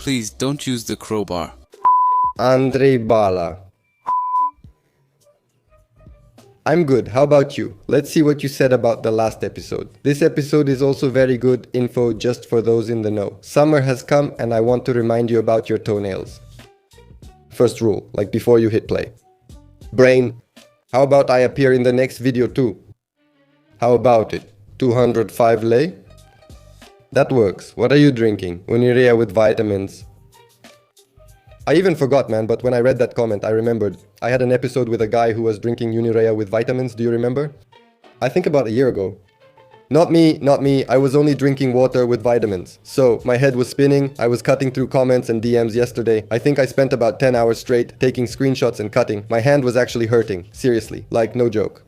please don't use the crowbar. Andrei Bala. I'm good, how about you? Let's see what you said about the last episode. This episode is also very good info just for those in the know. Summer has come and I want to remind you about your toenails. First rule, like before you hit play. Brain, how about I appear in the next video too? How about it? 205 lei? That works. What are you drinking? Unirea with vitamins. I even forgot, man, but when I read that comment, I remembered. I had an episode with a guy who was drinking Unirea with vitamins, do you remember? I think about a year ago. Not me, I was only drinking water with vitamins. So, my head was spinning, I was cutting through comments and DMs yesterday. I think I spent about 10 hours straight taking screenshots and cutting. My hand was actually hurting, seriously, like no joke.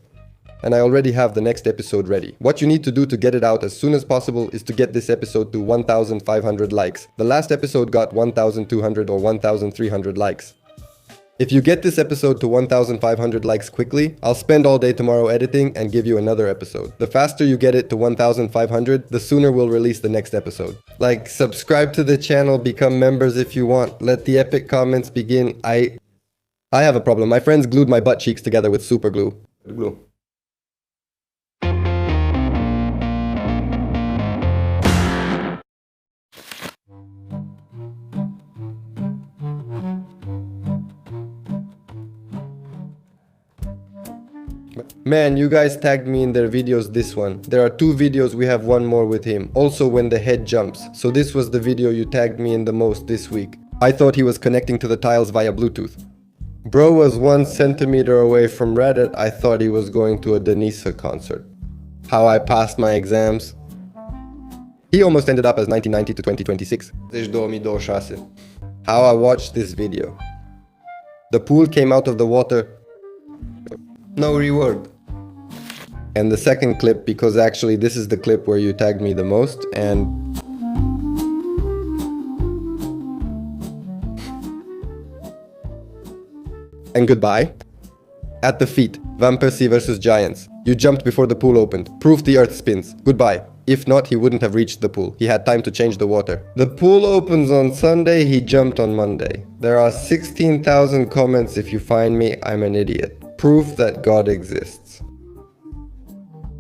And I already have the next episode ready. What you need to do to get it out as soon as possible is to get this episode to 1,500 likes. The last episode got 1,200 or 1,300 likes. If you get this episode to 1,500 likes quickly, I'll spend all day tomorrow editing and give you another episode. The faster you get it to 1,500, the sooner we'll release the next episode. Like, subscribe to the channel, become members if you want. Let the epic comments begin. I have a problem. My friends glued my butt cheeks together with Superglue. Glue. Man, you guys tagged me in their videos this one. There are 2 videos, we have one more with him. Also when the head jumps. So this was the video you tagged me in the most this week. I thought he was connecting to the tiles via Bluetooth. Bro was 1 centimeter away from Reddit. I thought he was going to a Denisa concert. How I passed my exams. He almost ended up as 1990 to 2026. Deci 2026. How I watched this video. The pool came out of the water. No reward. And the second clip, because actually this is the clip where you tagged me the most, and goodbye. At the feet, Van Persie versus Giants. You jumped before the pool opened. Proof the earth spins. Goodbye. If not, he wouldn't have reached the pool. He had time to change the water. The pool opens on Sunday, he jumped on Monday. There are 16,000 comments. If you find me, I'm an idiot. Proof that God exists.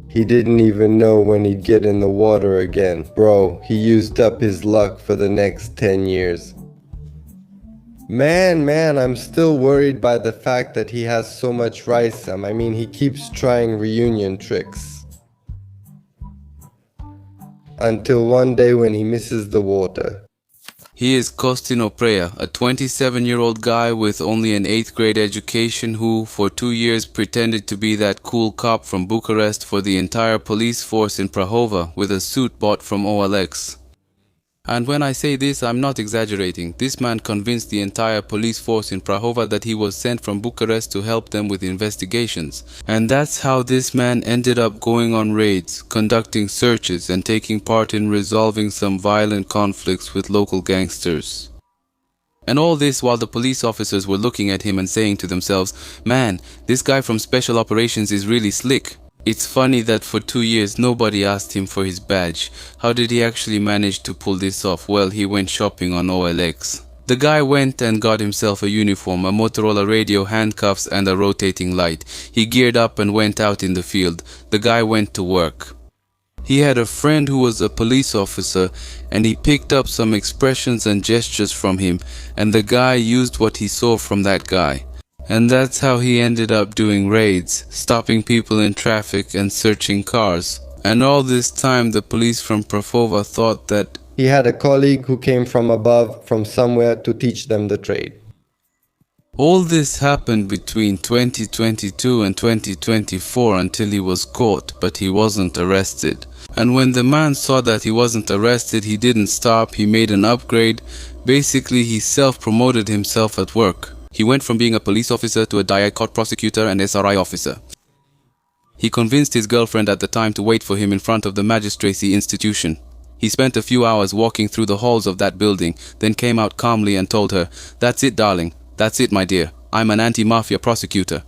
He didn't even know when he'd get in the water again. Bro, he used up his luck for the next 10 years. Man, I'm still worried by the fact that he has so much rice. I mean, he keeps trying reunion tricks. Until one day when he misses the water. He is Costin Oprea, a 27-year-old guy with only an 8th grade education who, for 2 years, pretended to be that cool cop from Bucharest for the entire police force in Prahova with a suit bought from OLX. And when I say this, I'm not exaggerating. This man convinced the entire police force in Prahova that he was sent from Bucharest to help them with investigations. And that's how this man ended up going on raids, conducting searches, and taking part in resolving some violent conflicts with local gangsters. And all this while the police officers were looking at him and saying to themselves, man, this guy from Special Operations is really slick. It's funny that for 2 years nobody asked him for his badge. How did he actually manage to pull this off? Well, he went shopping on OLX. The guy went and got himself a uniform, a Motorola radio, handcuffs and a rotating light. He geared up and went out in the field. The guy went to work. He had a friend who was a police officer and he picked up some expressions and gestures from him, and the guy used what he saw from that guy. And that's how he ended up doing raids, stopping people in traffic and searching cars. And all this time the police from Prahova thought that he had a colleague who came from above, from somewhere, to teach them the trade. All this happened between 2022 and 2024 until he was caught, but he wasn't arrested. And when the man saw that he wasn't arrested, he didn't stop, he made an upgrade. Basically, he self-promoted himself at work. He went from being a police officer to a diacot prosecutor and SRI officer. He convinced his girlfriend at the time to wait for him in front of the magistracy institution. He spent a few hours walking through the halls of that building, then came out calmly and told her, "That's it, darling. That's it, my dear. I'm an anti-mafia prosecutor."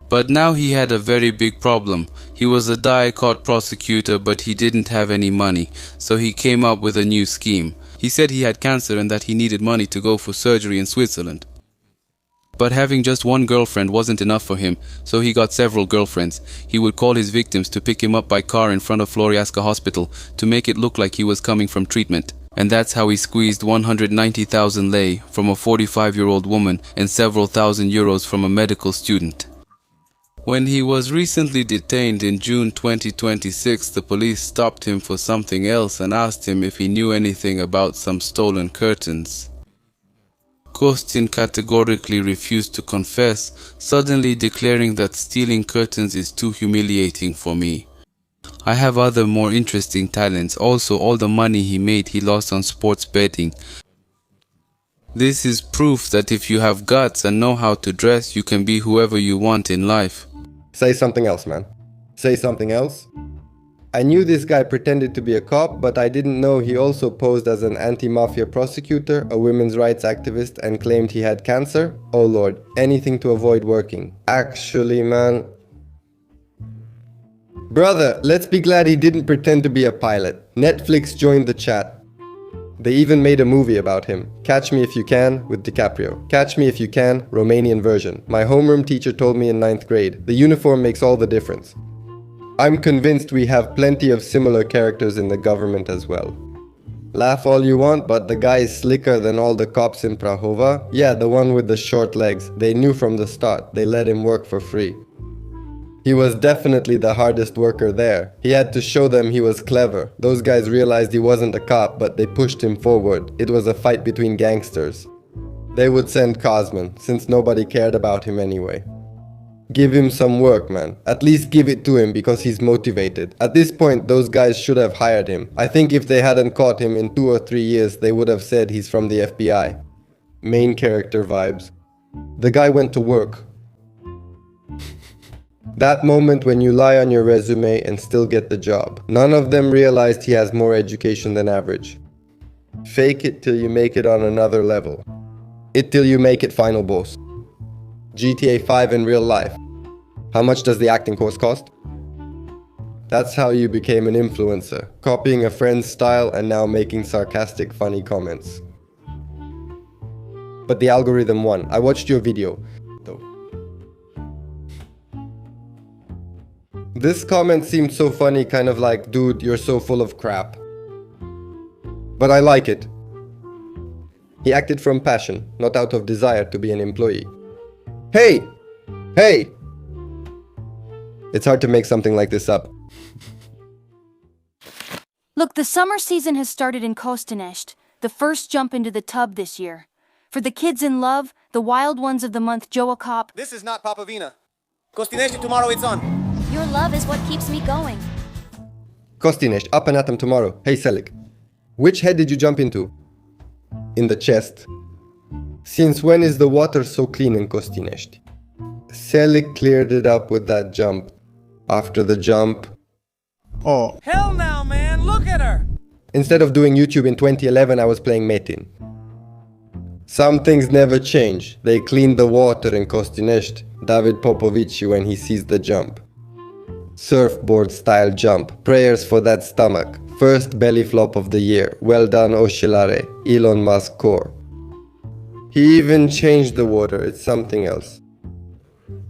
But now he had a very big problem. He was a diacot prosecutor, but he didn't have any money, so he came up with a new scheme. He said he had cancer and that he needed money to go for surgery in Switzerland. But having just one girlfriend wasn't enough for him, so he got several girlfriends. He would call his victims to pick him up by car in front of Floreasca Hospital to make it look like he was coming from treatment. And that's how he squeezed 190,000 lei from a 45-year-old woman and several thousand euros from a medical student. When he was recently detained in June 2026, the police stopped him for something else and asked him if he knew anything about some stolen curtains. Costin categorically refused to confess, suddenly declaring that stealing curtains is too humiliating for me. I have other more interesting talents. Also, all the money he made he lost on sports betting. This is proof that if you have guts and know how to dress, you can be whoever you want in life. Say something else, man. Say something else. I knew this guy pretended to be a cop, but I didn't know he also posed as an anti-mafia prosecutor, a women's rights activist, and claimed he had cancer. Oh lord, anything to avoid working. Actually, man... Brother, let's be glad he didn't pretend to be a pilot. Netflix joined the chat. They even made a movie about him. Catch Me If You Can with DiCaprio. Catch Me If You Can, Romanian version. My homeroom teacher told me in 9th grade. The uniform makes all the difference. I'm convinced we have plenty of similar characters in the government as well. Laugh all you want, but the guy is slicker than all the cops in Prahova. Yeah, the one with the short legs. They knew from the start. They let him work for free. He was definitely the hardest worker there. He had to show them he was clever. Those guys realized he wasn't a cop, but they pushed him forward. It was a fight between gangsters. They would send Costin, since nobody cared about him anyway. Give him some work, man. At least give it to him because he's motivated. At this point, those guys should have hired him. I think if they hadn't caught him in 2 or 3 years, they would have said he's from the FBI. Main character vibes. The guy went to work. That moment when you lie on your resume and still get the job. None of them realized he has more education than average. Fake it till you make it on another level. It till you make it final boss. GTA 5 in real life. How much does the acting course cost? That's how you became an influencer. Copying a friend's style and now making sarcastic, funny comments. But the algorithm won. I watched your video. This comment seemed so funny, kind of like, dude, you're so full of crap. But I like it. He acted from passion, not out of desire to be an employee. Hey! Hey! It's hard to make something like this up. Look, the summer season has started in Costinești, the first jump into the tub this year. For the kids in love, the wild ones of the month, Joe a cop. This is not Papovina. Costinești, tomorrow it's on. Your love is what keeps me going. Costinești, up and at 'em tomorrow. Hey Selic, which head did you jump into? In the chest. Since when is the water so clean in Costinești? Selic cleared it up with that jump. After the jump... Oh. Hell now, man, look at her! Instead of doing YouTube in 2011, I was playing Metin. Some things never change. They cleaned the water in Costinești. David Popovici when he sees the jump. Surfboard style jump. Prayers for that stomach. First belly flop of the year. Well done, Oșilare. Elon Musk core. He even changed the water. It's something else.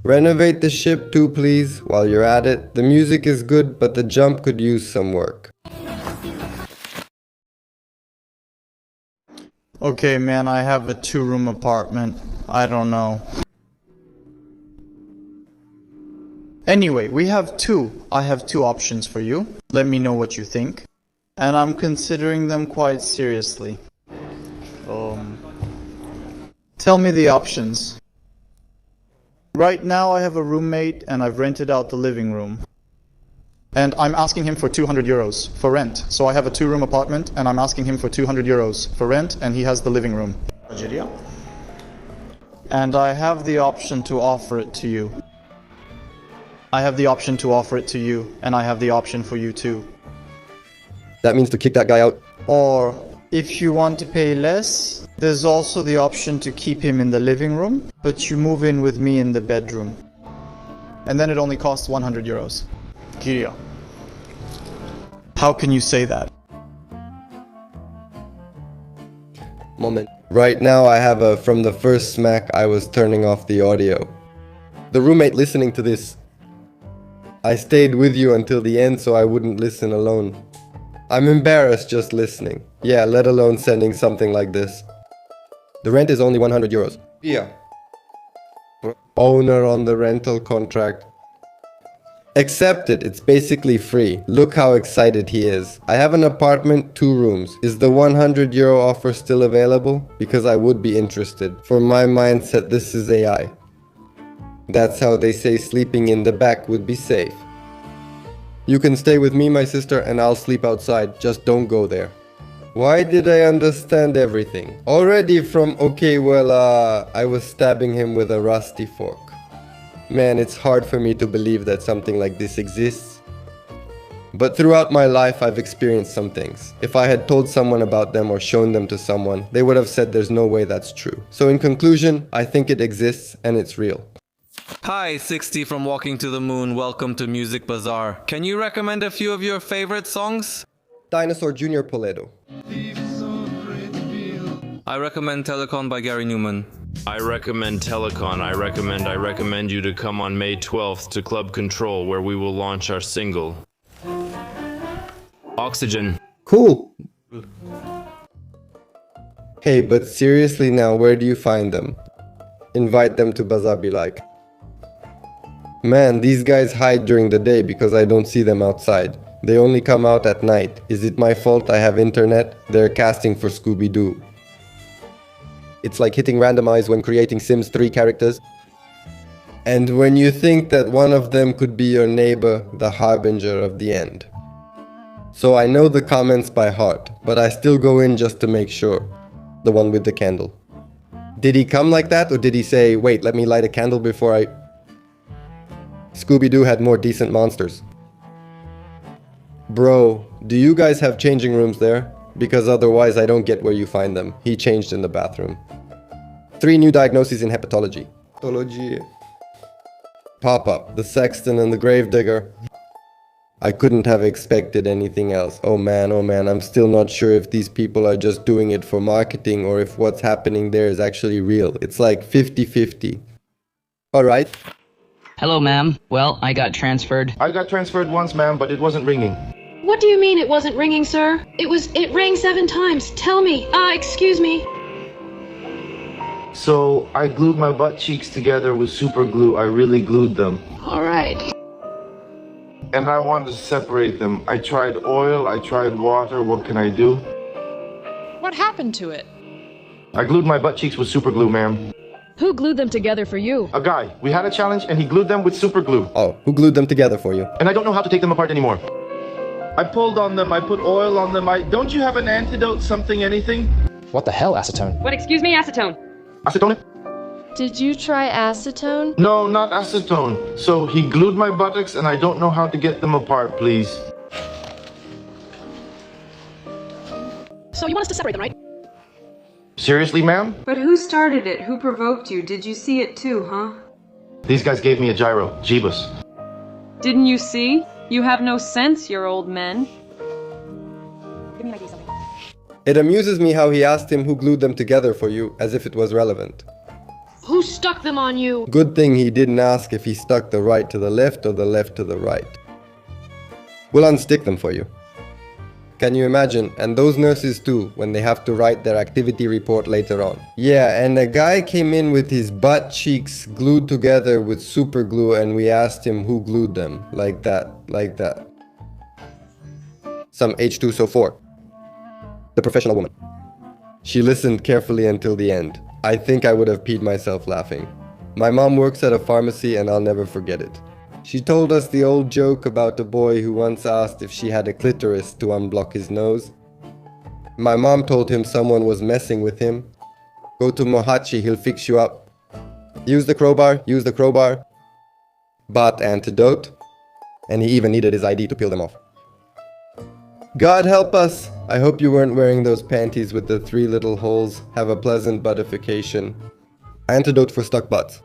Renovate the ship too, please, while you're at it. The music is good, but the jump could use some work. Okay, man, I have a 2-room apartment. I don't know. Anyway, I have two options for you. Let me know what you think. And I'm considering them quite seriously. Tell me the options. Right now I have a roommate and I've rented out the living room. And I'm asking him for 200 euros for rent. So I have a 2-room apartment and I'm asking him for 200 euros for rent and he has the living room. And I have the option to offer it to you. I have the option to offer it to you, and I have the option for you too. That means to kick that guy out. Or, if you want to pay less, there's also the option to keep him in the living room, but you move in with me in the bedroom. And then it only costs 100 euros. Kyria. How can you say that? moment. Right now I have a from the first smack I was turning off the audio. The roommate listening to this. I stayed with you until the end so I wouldn't listen alone. I'm embarrassed just listening. Yeah, let alone sending something like this. The rent is only 100 euros. Yeah. Owner on the rental contract. Accept it, it's basically free. Look how excited he is. I have an apartment, 2 rooms. Is the 100 euro offer still available? Because I would be interested. For my mindset, this is AI. That's how they say sleeping in the back would be safe. You can stay with me, my sister, and I'll sleep outside. Just don't go there. Why did I understand everything? Already from okay, well, I was stabbing him with a rusty fork. Man, it's hard for me to believe that something like this exists. But throughout my life, I've experienced some things. If I had told someone about them or shown them to someone, they would have said there's no way that's true. So in conclusion, I think it exists and it's real. Hi, 60 from Walking to the Moon. Welcome to Music Bazar. Can you recommend a few of your favorite songs? Dinosaur Jr. Poledo. I recommend Telecon by Gary Newman. I recommend Telecon. I recommend you to come on May 12th to Club Control, where we will launch our single. Oxygen. Cool. Hey, but seriously now, where do you find them? Invite them to Bazar, be like. Man, these guys hide during the day because I don't see them outside. They only come out at night. Is it my fault I have internet? They're casting for Scooby-Doo. It's like hitting randomize when creating Sims 3 characters. And when you think that one of them could be your neighbor, the harbinger of the end. So I know the comments by heart, but I still go in just to make sure. The one with the candle. Did he come like that, or did he say, wait, let me light a candle before I... Scooby-Doo had more decent monsters. Bro, do you guys have changing rooms there? Because otherwise I don't get where you find them. He changed in the bathroom. 3 new diagnoses in hepatology. Pop-up, the sexton and the gravedigger. I couldn't have expected anything else. Oh man, I'm still not sure if these people are just doing it for marketing or if what's happening there is actually real. It's like 50-50. Alright. Hello, ma'am. Well, I got transferred. I got transferred once, ma'am, but it wasn't ringing. What do you mean it wasn't ringing, sir? It rang 7 times. Tell me. Excuse me. So, I glued my butt cheeks together with super glue. I really glued them. Alright. And I wanted to separate them. I tried oil, I tried water. What can I do? What happened to it? I glued my butt cheeks with super glue, ma'am. Who glued them together for you? A guy. We had a challenge and he glued them with super glue. Oh, who glued them together for you? And I don't know how to take them apart anymore. I pulled on them, I put oil on them. Don't you have an antidote, something, anything? What the hell, acetone? What, excuse me, acetone? Acetone? Did you try acetone? No, not acetone. So he glued my buttocks and I don't know how to get them apart, please. So you want us to separate them, right? Seriously, ma'am? But who started it? Who provoked you? Did you see it too, huh? These guys gave me a gyro, Jeebus. Didn't you see? You have no sense, you old men. Give me an idea of something. It amuses me how he asked him who glued them together for you, as if it was relevant. Who stuck them on you? Good thing he didn't ask if he stuck the right to the left or the left to the right. We'll unstick them for you. Can you imagine? And those nurses too, when they have to write their activity report later on. Yeah, and a guy came in with his butt cheeks glued together with super glue and we asked him who glued them. Like that. Some H2SO4. The professional woman. She listened carefully until the end. I think I would have peed myself laughing. My mom works at a pharmacy and I'll never forget it. She told us the old joke about a boy who once asked if she had a clitoris to unblock his nose. My mom told him someone was messing with him. Go to Mohachi, he'll fix you up. Use the crowbar. Bought antidote. And he even needed his ID to peel them off. God help us! I hope you weren't wearing those panties with the 3 little holes. Have a pleasant buttification. Antidote for stuck butts.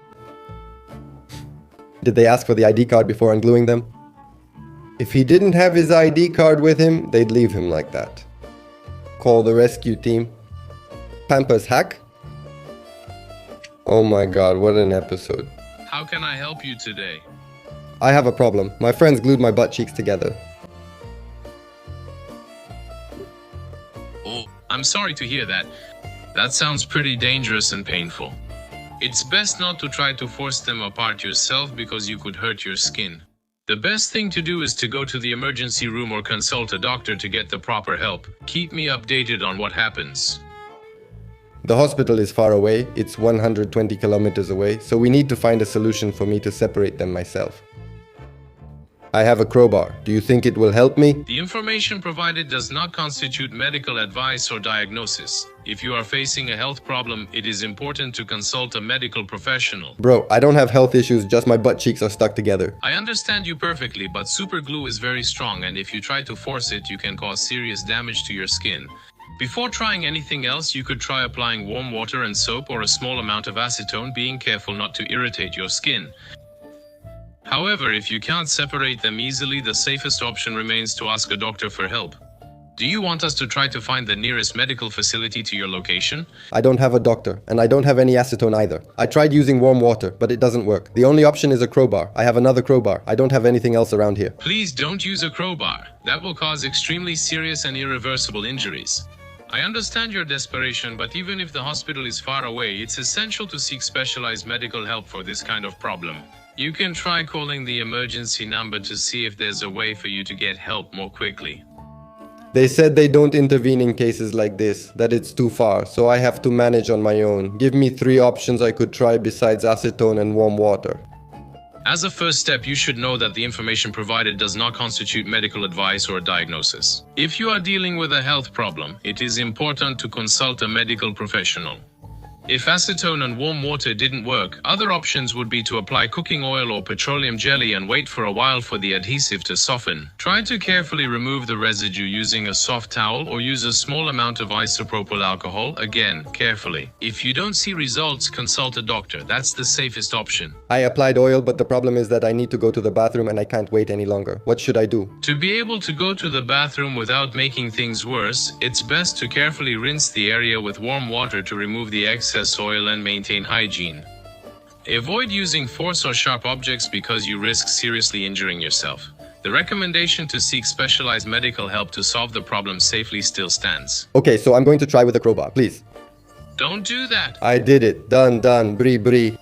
Did they ask for the ID card before ungluing them? If he didn't have his ID card with him, they'd leave him like that. Call the rescue team. Pampers hack? Oh my god, what an episode. How can I help you today? I have a problem. My friends glued my butt cheeks together. Oh, I'm sorry to hear that. That sounds pretty dangerous and painful. It's best not to try to force them apart yourself because you could hurt your skin. The best thing to do is to go to the emergency room or consult a doctor to get the proper help. Keep me updated on what happens. The hospital is far away, it's 120 kilometers away, so we need to find a solution for me to separate them myself. I have a crowbar. Do you think it will help me? The information provided does not constitute medical advice or diagnosis. If you are facing a health problem, it is important to consult a medical professional. Bro, I don't have health issues, just my butt cheeks are stuck together. I understand you perfectly, but superglue is very strong, and if you try to force it, you can cause serious damage to your skin. Before trying anything else, you could try applying warm water and soap or a small amount of acetone, being careful not to irritate your skin. However, if you can't separate them easily, the safest option remains to ask a doctor for help. Do you want us to try to find the nearest medical facility to your location? I don't have a doctor, and I don't have any acetone either. I tried using warm water, but it doesn't work. The only option is a crowbar. I have another crowbar. I don't have anything else around here. Please don't use a crowbar. That will cause extremely serious and irreversible injuries. I understand your desperation, but even if the hospital is far away, it's essential to seek specialized medical help for this kind of problem. You can try calling the emergency number to see if there's a way for you to get help more quickly. They said they don't intervene in cases like this, that it's too far, so I have to manage on my own. Give me 3 options I could try besides acetone and warm water. As a first step, you should know that the information provided does not constitute medical advice or a diagnosis. If you are dealing with a health problem, it is important to consult a medical professional. If acetone and warm water didn't work, other options would be to apply cooking oil or petroleum jelly and wait for a while for the adhesive to soften. Try to carefully remove the residue using a soft towel or use a small amount of isopropyl alcohol, again, carefully. If you don't see results, consult a doctor. That's the safest option. I applied oil, but the problem is that I need to go to the bathroom and I can't wait any longer. What should I do? To be able to go to the bathroom without making things worse, it's best to carefully rinse the area with warm water to remove the excess oil and maintain hygiene. Avoid using force or sharp objects because you risk seriously injuring yourself. The recommendation to seek specialized medical help to solve the problem safely still stands. Okay, so I'm going to try with a crowbar, please. Don't do that. I did it. Done. Brie, brie.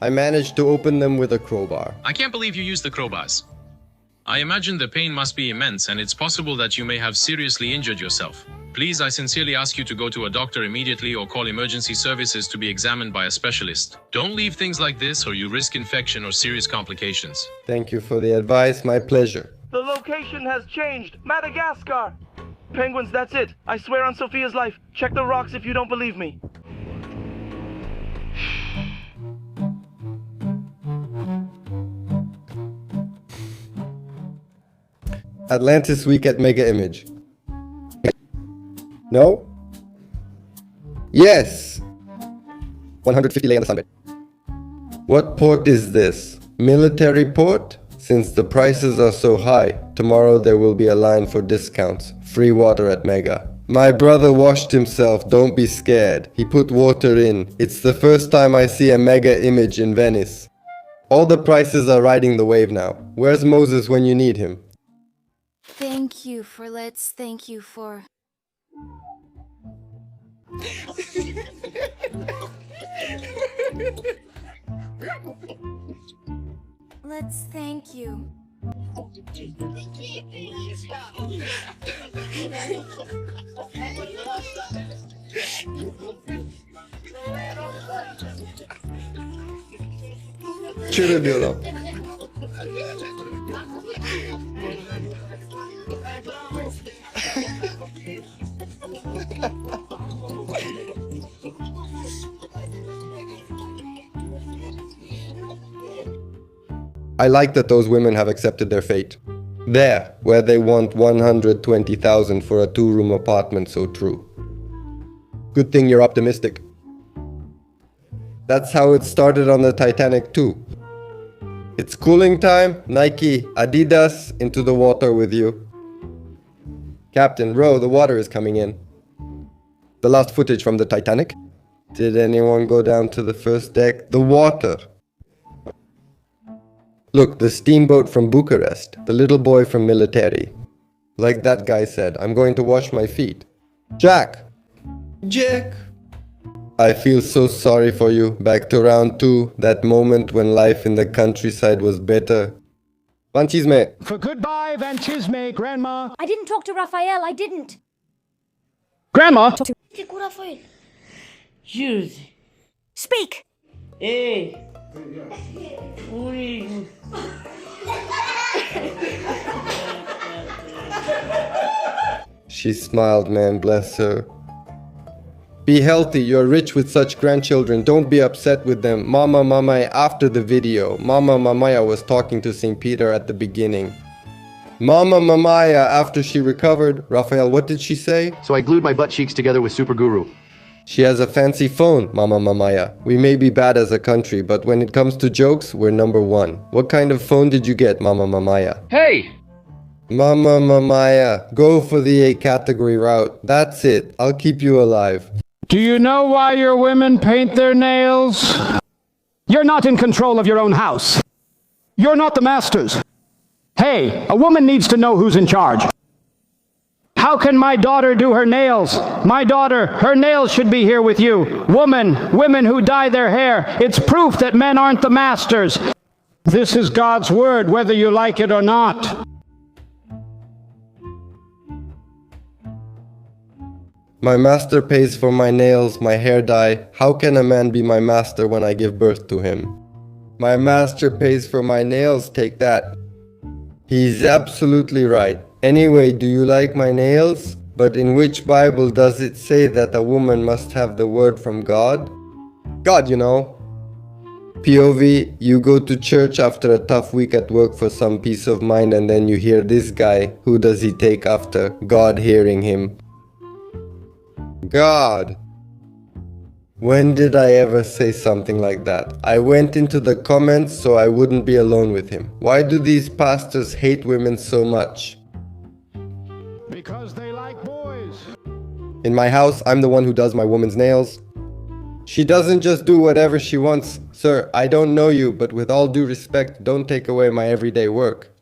I managed to open them with a crowbar. I can't believe you used the crowbars. I imagine the pain must be immense, and it's possible that you may have seriously injured yourself. Please, I sincerely ask you to go to a doctor immediately or call emergency services to be examined by a specialist. Don't leave things like this or you risk infection or serious complications. Thank you for the advice. My pleasure. The location has changed. Madagascar! Penguins, that's it. I swear on Sophia's life. Check the rocks if you don't believe me. Atlantis Week at Mega Image. No? Yes! 150 lay on the sunbed. What port is this? Military port? Since the prices are so high, tomorrow there will be a line for discounts. Free water at Mega. My brother washed himself, don't be scared. He put water in. It's the first time I see a Mega Image in Venice. All the prices are riding the wave now. Where's Moses when you need him? Thank you for Let's thank you. Şöyle diyorum. I like that those women have accepted their fate. There, where they want 120,000 for a 2-room apartment, so true. Good thing you're optimistic. That's how it started on the Titanic too. It's cooling time, Nike, Adidas, into the water with you. Captain, row, the water is coming in. The last footage from the Titanic? Did anyone go down to the first deck? The water. Look, the steamboat from Bucharest. The little boy from military. Like that guy said, I'm going to wash my feet. Jack! Jack! I feel so sorry for you. Back to round 2, that moment when life in the countryside was better. Vanchisme! For goodbye, Vanchisme, Grandma. I didn't talk to Raphael, I didn't. Grandma! Cu Raphael. Speak! Hey! She smiled, man, bless her. Be healthy, you're rich with such grandchildren, don't be upset with them. Mama Mamaya after the video. Mama Mamaya was talking to St. Peter at the beginning. Mama Mamaya after she recovered. Raphael, what did she say? So I glued my butt cheeks together with Superglue. She has a fancy phone, Mama Mamaya. We may be bad as a country, but when it comes to jokes, we're number 1. What kind of phone did you get, Mama Mamaya? Hey! Mama Mamaya, go for the A category route. That's it. I'll keep you alive. Do you know why your women paint their nails? You're not in control of your own house. You're not the masters. Hey, a woman needs to know who's in charge. How can my daughter do her nails? My daughter, her nails should be here with you. Women who dye their hair. It's proof that men aren't the masters. This is God's word, whether you like it or not. My master pays for my nails, my hair dye. How can a man be my master when I give birth to him? My master pays for my nails, take that. He's absolutely right. Anyway, do you like my nails? But in which Bible does it say that a woman must have the word from God? God, you know. POV, you go to church after a tough week at work for some peace of mind and then you hear this guy. Who does he take after? God hearing him. God. When did I ever say something like that? I went into the comments so I wouldn't be alone with him. Why do these pastors hate women so much? Because they like boys. In my house, I'm the one who does my woman's nails. She doesn't just do whatever she wants. Sir, I don't know you, but with all due respect, don't take away my everyday work.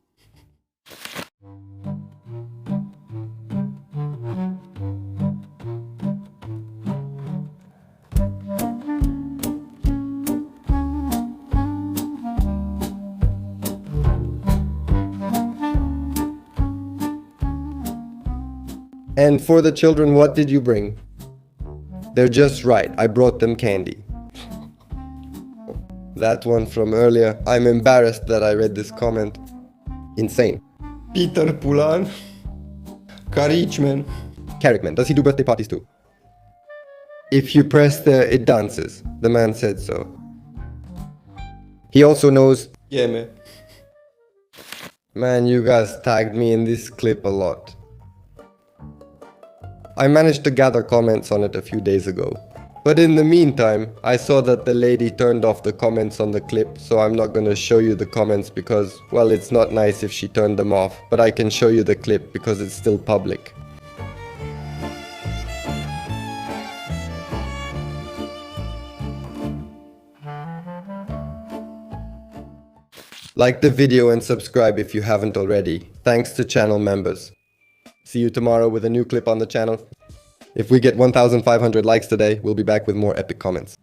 And for the children, what did you bring? They're just right, I brought them candy. That one from earlier, I'm embarrassed that I read this comment. Insane. Peter Pulan. Carrickman. Carrickman, does he do birthday parties too? If you press there, it dances. The man said so. He also knows... Yeah, man. Man, you guys tagged me in this clip a lot. I managed to gather comments on it a few days ago. But in the meantime, I saw that the lady turned off the comments on the clip, so I'm not gonna show you the comments because, well, it's not nice if she turned them off, but I can show you the clip because it's still public. Like the video and subscribe if you haven't already. Thanks to channel members. See you tomorrow with a new clip on the channel. If we get 1,500 likes today, we'll be back with more epic comments.